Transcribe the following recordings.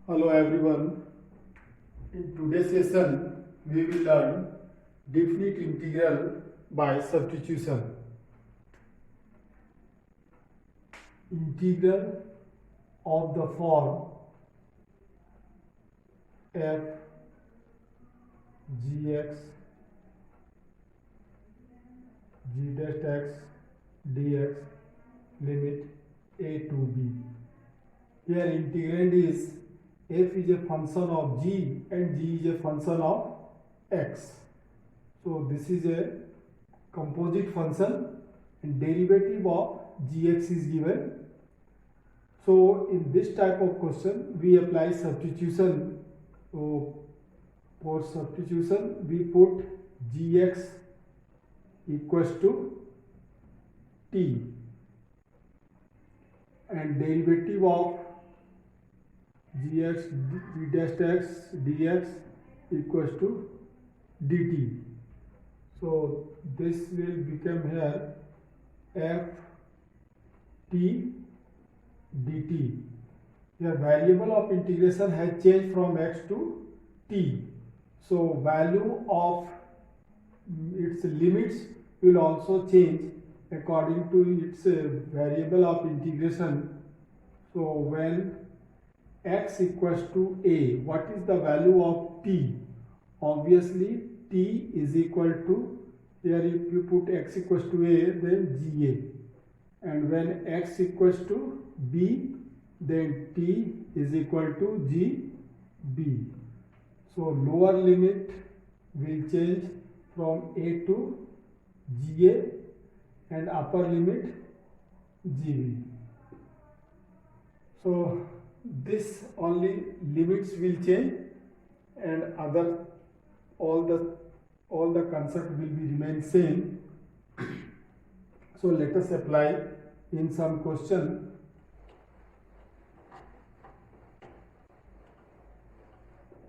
Hello everyone. In today's session, we will learn definite integral by substitution. Integral of the form f gx g dash x dx limit a to b. Here integrand is f is a function of g and g is a function of x. So this is a composite function and derivative of gx is given. So in this type of question we apply substitution. So for substitution we put gx equals to t and derivative of gx g dash x dx equals to dt. So this will become here f t dt. Here variable of integration has changed from x to t. So value of its limits will also change according to its variable of integration. So when x equals to a, what is the value of t? Obviously t is equal to, here if you put x equals to a, then ga, and when x equals to b, then t is equal to gb. So lower limit will change from a to ga and upper limit gb. So this only limits will change and other all the concept will be remain same. So let us apply in some question.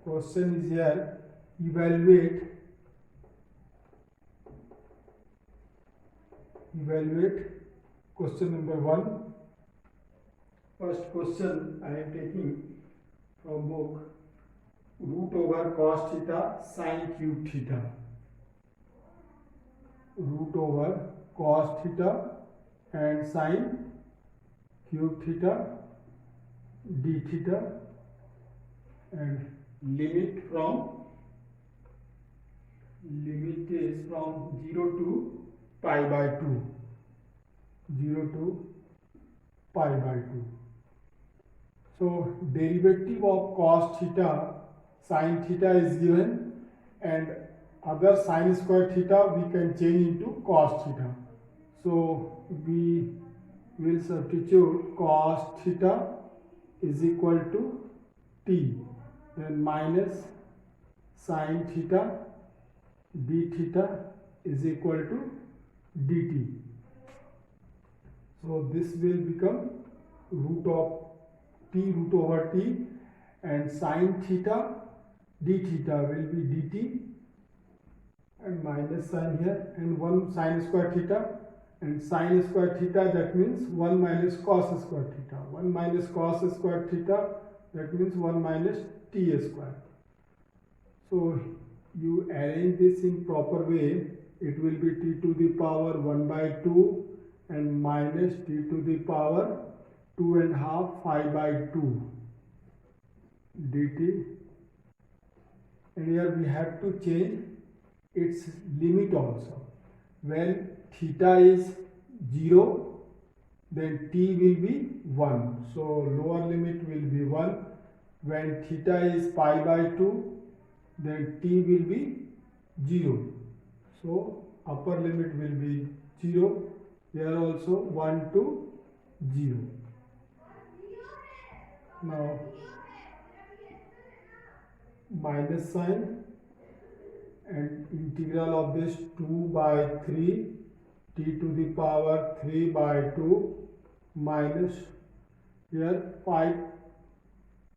Question is here, evaluate question number 1. First question I am taking from book, root over cos theta sin cube theta. Root over cos theta and sin cube theta d theta, and limit is from 0 to pi by 2. 0 to pi by 2. So derivative of cos theta sin theta is given, and other sin square theta we can change into cos theta. So we will substitute cos theta is equal to t, then minus sin theta d theta is equal to dt. So this will become root of t root over t, and sin theta d theta will be dt, and minus sign here, and 1 sin square theta, and sin square theta, that means 1 minus cos square theta. 1 minus cos square theta, that means 1 minus t square. So you arrange this in proper way, it will be t to the power 1 by 2 and minus t to the power 2 and half 5 by 2 dt, and here we have to change its limit also. When theta is 0, then t will be 1, so lower limit will be 1. When theta is pi by 2, then t will be 0, so upper limit will be 0. Here also 1 to 0. Now minus sign and integral of this 2 by 3 t to the power 3 by 2 minus here 5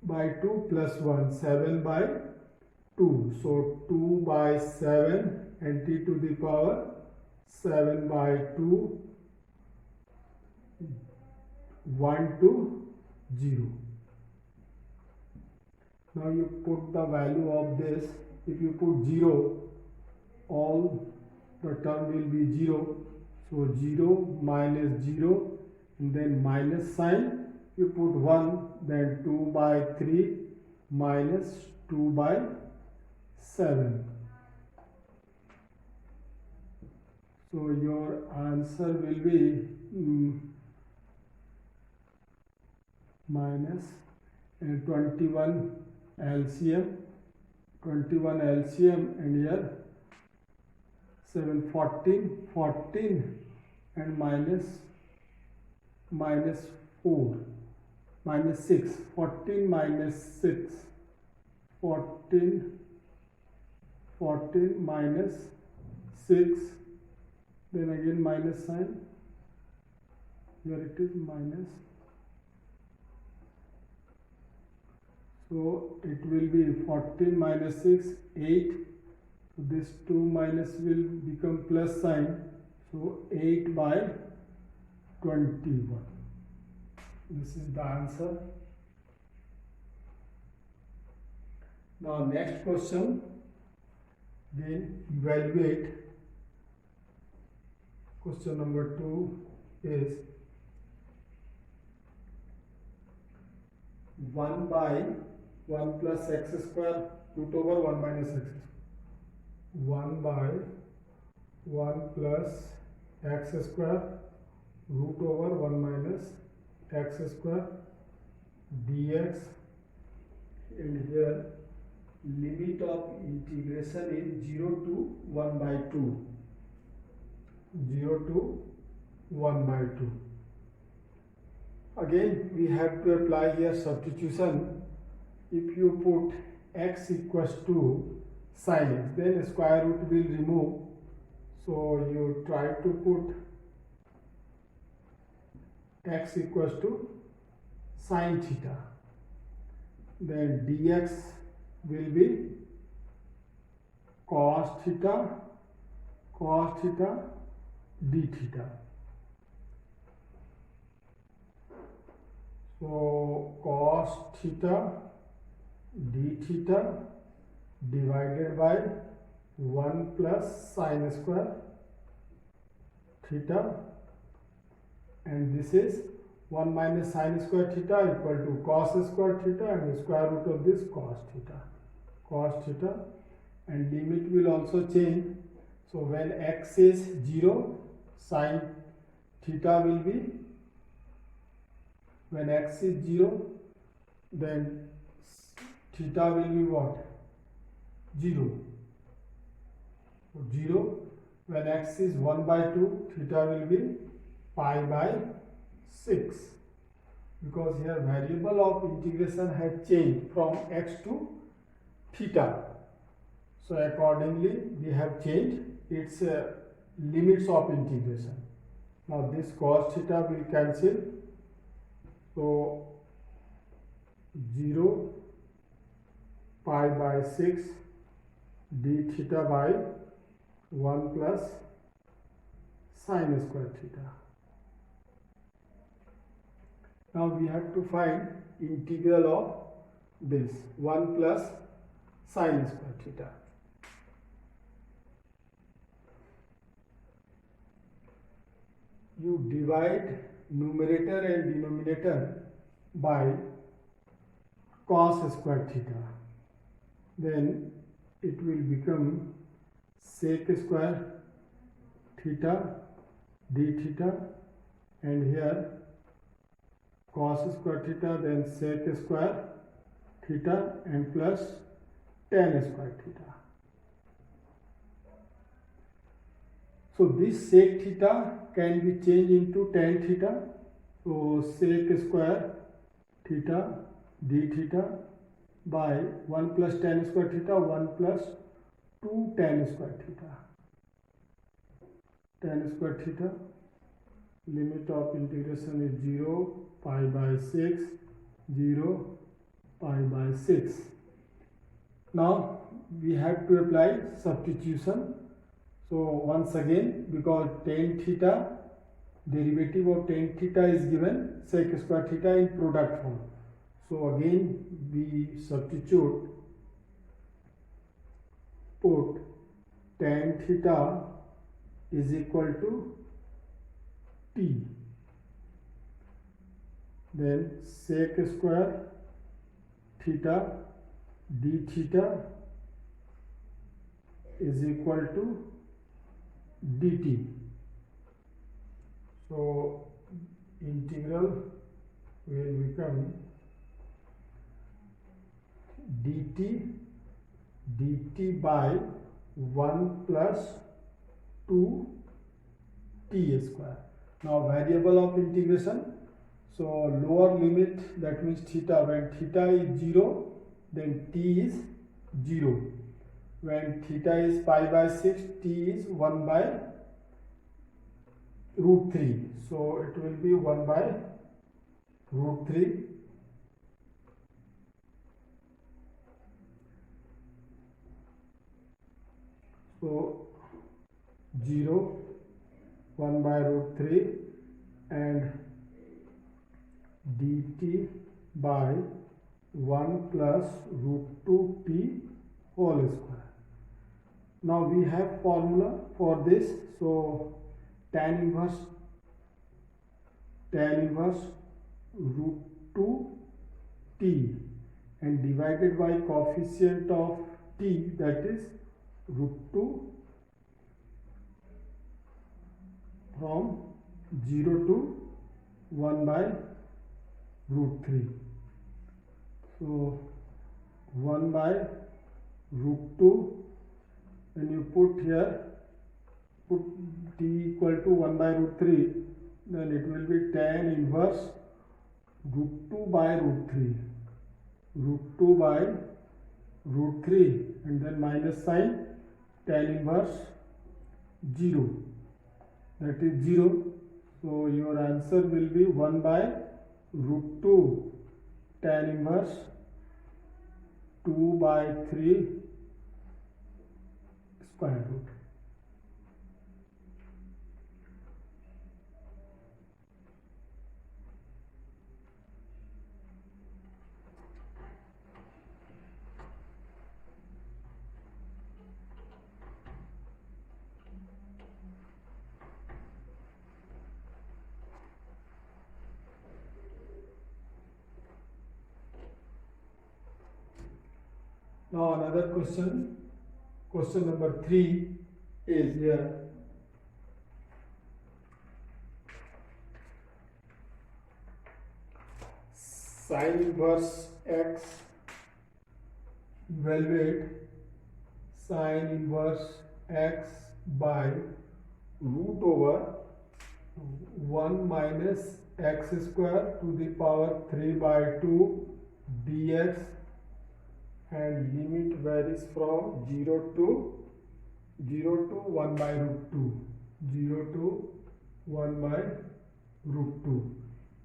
by 2 plus 1 7 by 2. So 2 by 7 and t to the power 7 by 2 1 to 0. Now you put the value of this. If you put 0, all the term will be 0. So 0 minus 0 and then minus sign. You put 1, then 2 by 3 minus 2 by 7. So your answer will be minus 21 LCM, and here 7, 14 and minus 4, minus 6, 14 minus 6, 14 minus 6, then again minus sign, here it is minus, so it will be 14 minus 6, 8, so this 2 minus will become plus sign, so 8 by 21. This is the answer. Now next question, then evaluate. Question number 2 is 1 by 1 plus x square root over 1 minus x. 1 by 1 plus x square root over 1 minus x square dx, and here limit of integration is 0 to 1 by 2. 0 to 1 by 2. Again we have to apply here substitution. If you put x equals to sin x, then square root will remove. So you try to put x equals to sin theta. Then dx will be cos theta d theta. So cos theta d theta divided by 1 plus sin square theta, and this is 1 minus sin square theta equal to cos square theta, and the square root of this cos theta, and limit will also change. So when x is 0, sin theta will be, when x is 0, then theta will be what? 0. 0. When x is 1 by 2, theta will be pi by 6, because here variable of integration has changed from x to theta. So accordingly we have changed its limits of integration. Now this cos theta will cancel. So 0 pi by 6 d theta by 1 plus sin square theta. Now we have to find integral of this 1 plus sin square theta. You divide numerator and denominator by cos square theta. Then it will become sec square theta d theta, and here cos square theta, then sec square theta, and plus tan square theta. So this sec theta can be changed into tan theta. So sec square theta d theta by 1 plus tan square theta, 1 plus 2 tan square theta. Tan square theta, limit of integration is 0, pi by 6, 0, pi by 6. Now we have to apply substitution. So once again, because tan theta, derivative of tan theta is given sec square theta in product form. So again we substitute, put tan theta is equal to t, then sec square theta d theta is equal to dt. So integral will become dt by 1 plus 2 t square. Now variable of integration, so lower limit, that means theta, when theta is 0 then t is 0, when theta is pi by 6 t is 1 by root 3, so it will be 1 by root 3 . So 0, 1 by root 3 and dt by 1 plus root 2 t whole square. Now we have formula for this, so tan inverse root 2 t and divided by coefficient of t, that is root 2 from 0 to 1 by root 3. So 1 by root 2, when you put here, put t equal to 1 by root 3, then it will be tan inverse root 2 by root 3, root 2 by root 3 and then minus sign, tan inverse 0, that is 0. So your answer will be 1 by root 2 tan inverse 2 by 3 square root. Now another question number 3 is here. Sin inverse x, evaluate sin inverse x by root over 1 minus x square to the power 3 by 2 dx, and limit varies from 0 to 1 by root 2, 0 to 1 by root 2.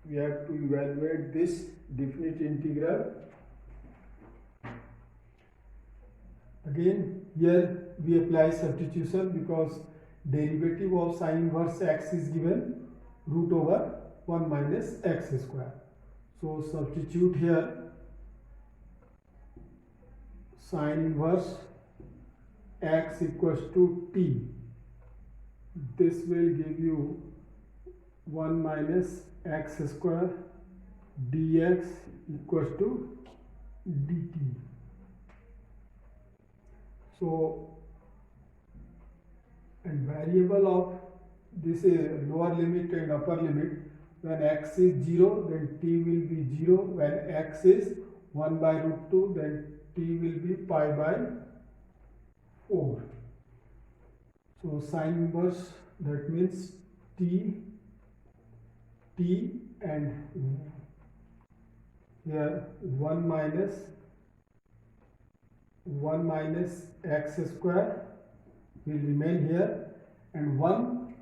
We have to evaluate this definite integral. Again here we apply substitution because derivative of sin inverse x is given root over 1 minus x square. So substitute here sin inverse x equals to t. This will give you 1 minus x square dx equals to dt. So, and variable of this is lower limit and upper limit. When x is 0, then t will be 0. When x is 1 by root 2, then t will be pi by 4. So sin inverse, that means t and here 1 minus x square will remain here, and 1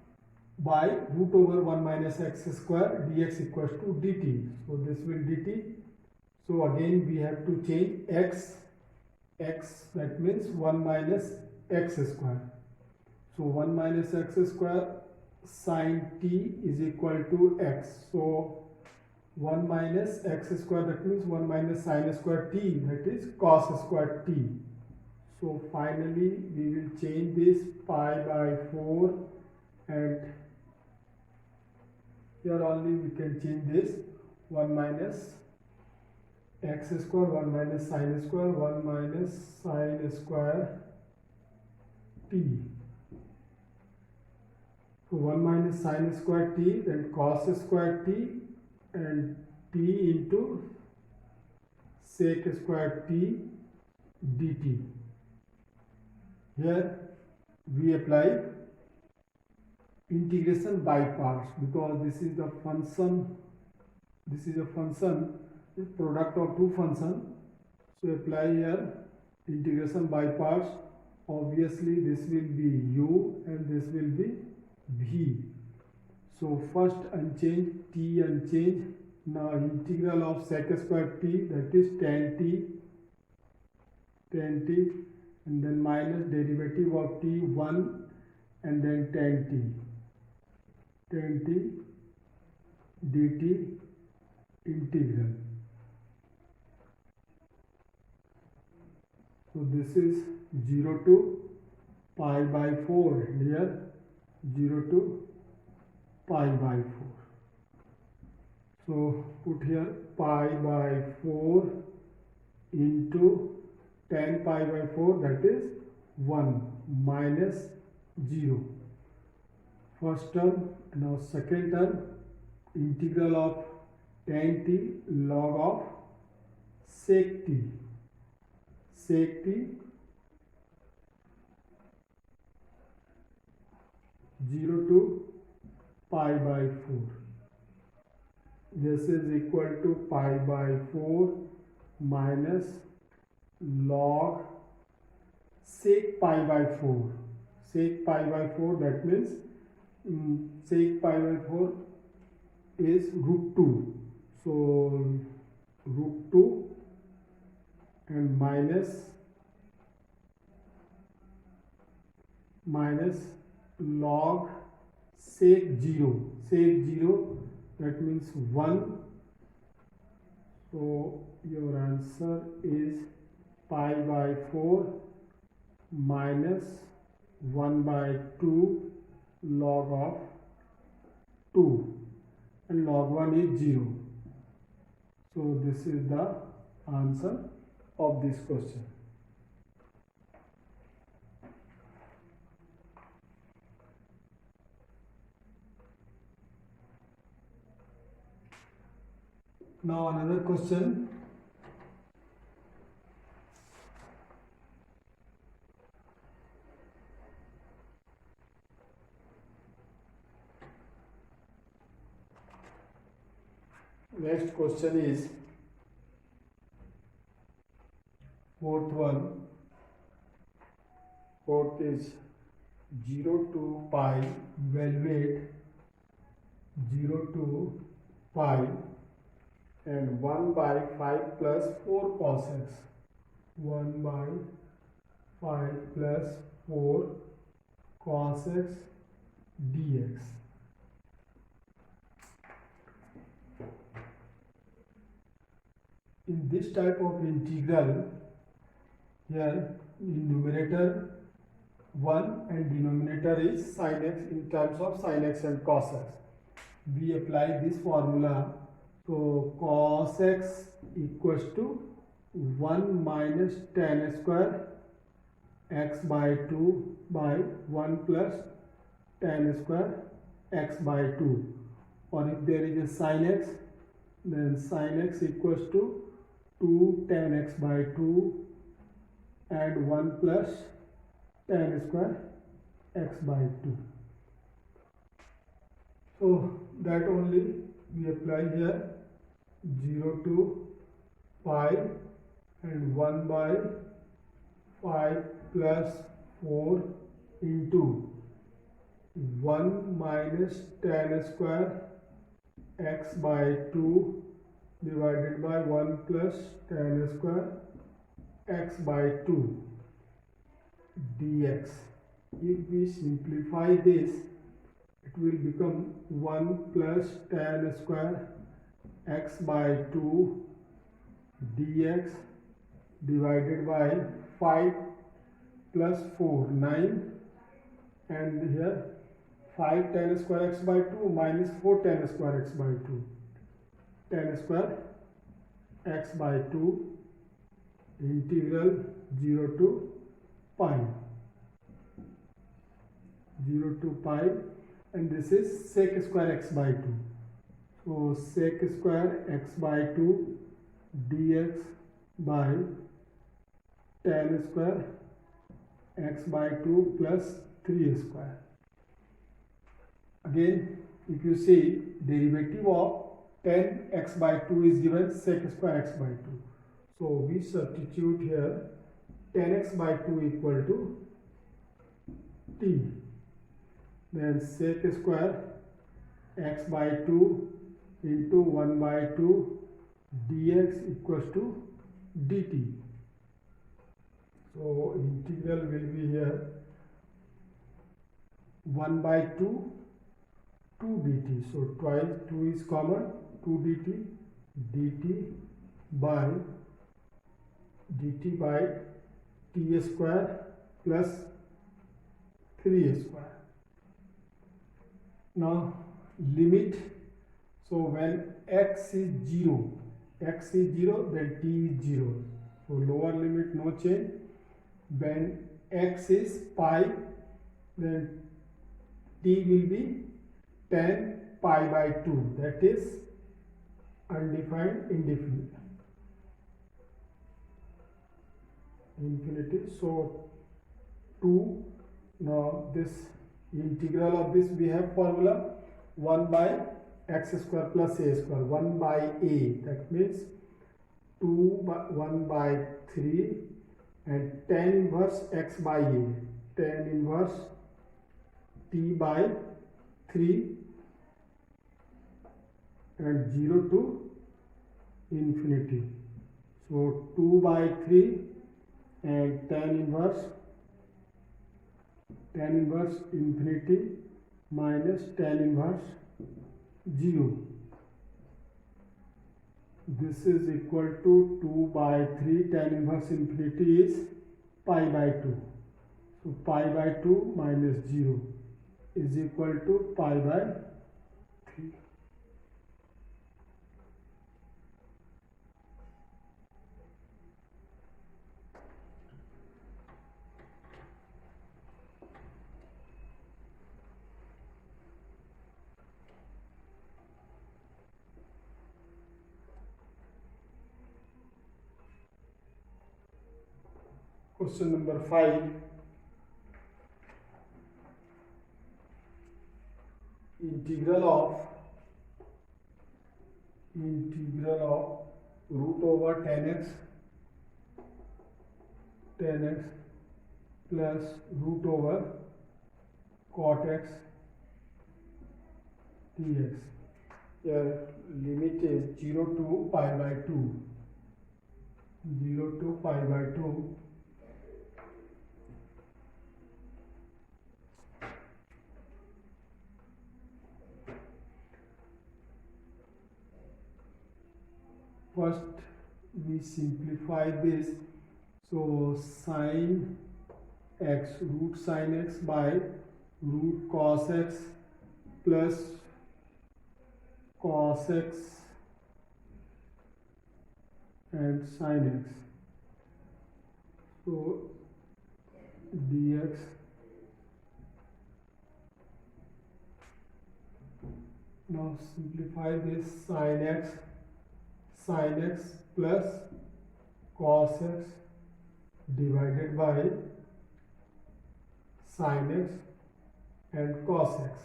by root over 1 minus x square dx equals to dt. So this will dt. So again we have to change x, that means 1 minus x square. So 1 minus x square sin t is equal to x. So 1 minus x square, that means 1 minus sin square t, that is cos square t. So finally we will change this pi by 4, and here only we can change this 1 minus x square, 1 minus sin square, 1 minus sin square t. So 1 minus sin square t, then cos square t, and t into sec square t dt. Here we apply integration by parts, because this is the function, this is a function, the product of two functions. So apply here integration by parts. Obviously this will be u and this will be v. So first unchange, t unchange. Now integral of sec square t, that is tan t, and then minus derivative of t 1, and then tan t dt integral. So this is 0 to pi by 4, here 0 to pi by 4. So put here pi by 4 into tan pi by 4, that is 1 minus 0. First term. Now second term, integral of tan t log of sec t, 0 to pi by 4. This is equal to pi by 4 minus log sec pi by 4. Sec pi by 4, that means sec pi by 4 is root 2. So root 2 and minus log sec 0. Sec 0, that means 1. So your answer is pi by 4 minus 1 by 2 log of 2, and log 1 is 0. So this is the answer of this question. Now another question. Next question is fourth one. Fourth is 0 to pi, evaluate 0 to pi and 1 by 5 plus 4 cos x. 1 by 5 plus 4 cos x dx. In this type of integral, here in numerator 1 and denominator is sin x, in terms of sin x and cos x. We apply this formula. So cos x equals to 1 minus tan square x by 2 by 1 plus tan square x by 2. Or if there is a sin x, then sin x equals to 2 tan x by 2 and 1 plus tan square x by 2. So that only we apply here. 0 to pi and 1 by 5 plus 4 into 1 minus tan square x by 2 divided by 1 plus tan square x by 2 dx. If we simplify this, it will become 1 plus tan square x by 2 dx divided by 5 plus 4 9, and here 5 tan square x by 2 minus 4 tan square x by 2, tan square x by 2 integral 0 to pi 0 to pi, and this is sec square x by 2. So sec square x by 2 dx by tan square x by 2 plus 3 square. Again, if you see, derivative of tan x by 2 is given sec square x by 2. So we substitute here tan x by 2 equal to t. Then sec square x by 2 into 1 by 2 dx equals to dt. So integral will be here 1 by 2 2 dt. So twice 2 is common, 2 dt by t square plus 3 square. Now limit. So when x is 0, then t is 0. So lower limit no change. When x is pi, then t will be tan pi by 2, that is undefined infinity. So 2, now this integral of this we have formula 1 by x square plus a square, 1 by a, that means 2 by 1 by 3, and tan inverse x by a, tan inverse t by 3, and 0 to infinity. So 2 by 3 and tan inverse infinity minus tan inverse 0. This is equal to 2 by 3, tan inverse infinity is pi by 2. So pi by 2 minus 0 is equal to pi by 3. Question number 5. Integral of root over tan x plus root over cot x dx. Here limit is 0 to pi by 2. 0 to pi by 2. First we simplify this. So sin x, root sin x by root cos x plus cos x and sin x. So dx. Now simplify this. Sin x plus cos x divided by sin x and cos x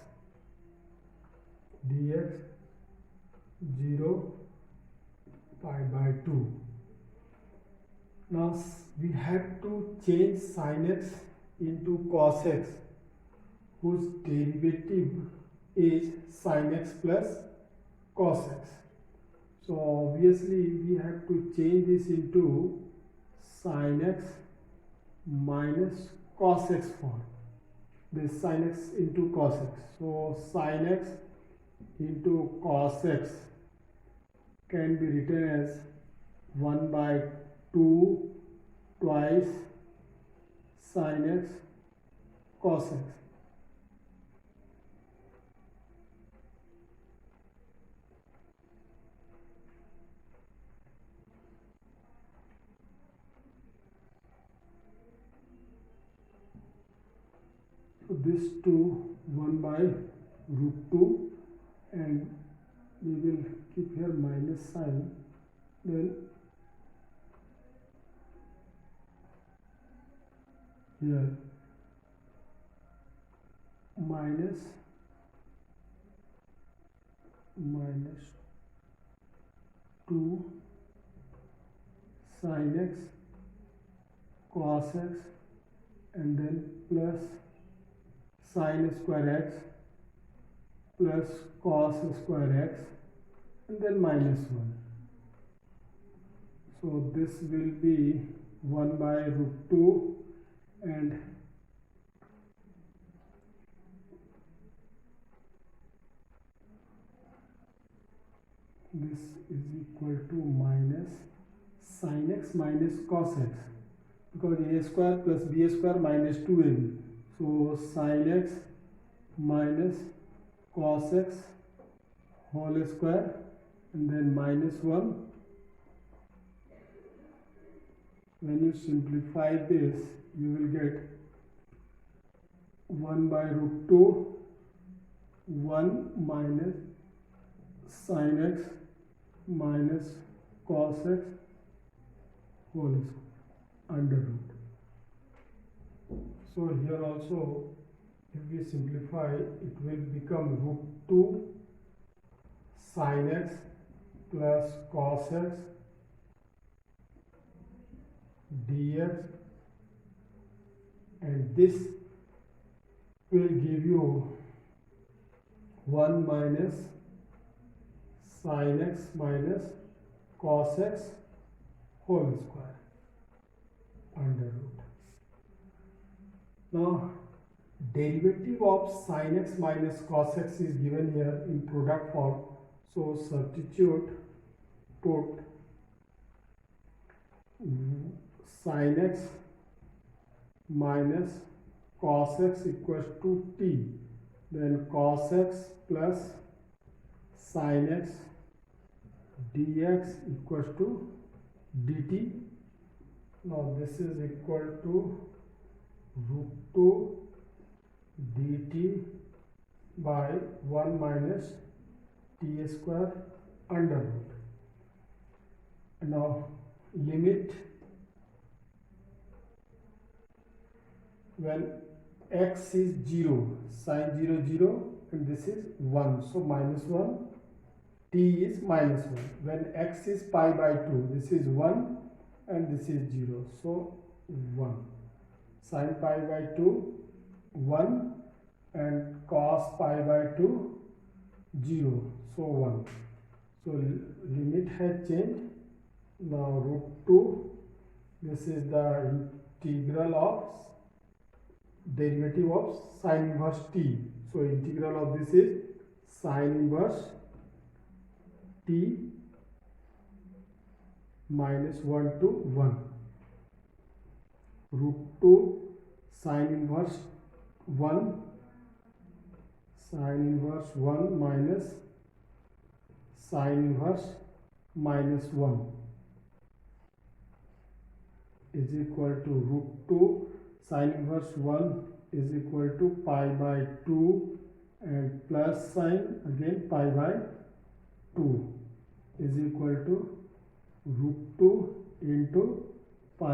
dx 0 pi by 2. Now we have to change sin x into cos x, whose derivative is sin x plus cos x. So obviously we have to change this into sin x minus cos x form. This sin x into cos x. So sin x into cos x can be written as 1 by 2 twice sin x cos x. So this 2 1 by root 2, and we will keep here minus sign, then here minus 2 sin x cos x, and then plus sin square x plus cos square x, and then minus 1. So this will be 1 by root 2, and this is equal to minus sin x minus cos x, because a square plus b square minus 2ab. So sin x minus cos x whole square, and then minus 1. When you simplify this, you will get 1 by root 2, 1 minus sin x minus cos x whole square under root. So here also, if we simplify, it will become root 2 sin x plus cos x dx, and this will give you 1 minus sin x minus cos x whole square under root. Now derivative of sin x minus cos x is given here in product form. So substitute, put sin x minus cos x equals to t, then cos x plus sin x dx equals to dt. Now this is equal to root 2 dt by 1 minus t square under root. Now limit when x is 0, sin 0 0, and this is 1, so minus 1, t is minus 1. When x is pi by 2, this is 1 and this is 0, so 1. Sin pi by 2 1, and cos pi by 2 0, so 1. So limit has changed. Now root 2, this is the integral of derivative of sin inverse t. So integral of this is sin inverse t minus 1 to 1. Root 2 sin inverse 1, sin inverse 1 minus sin inverse minus 1 is equal to root 2 sin inverse 1 is equal to pi by 2, and plus sign again pi by 2 is equal to root 2 into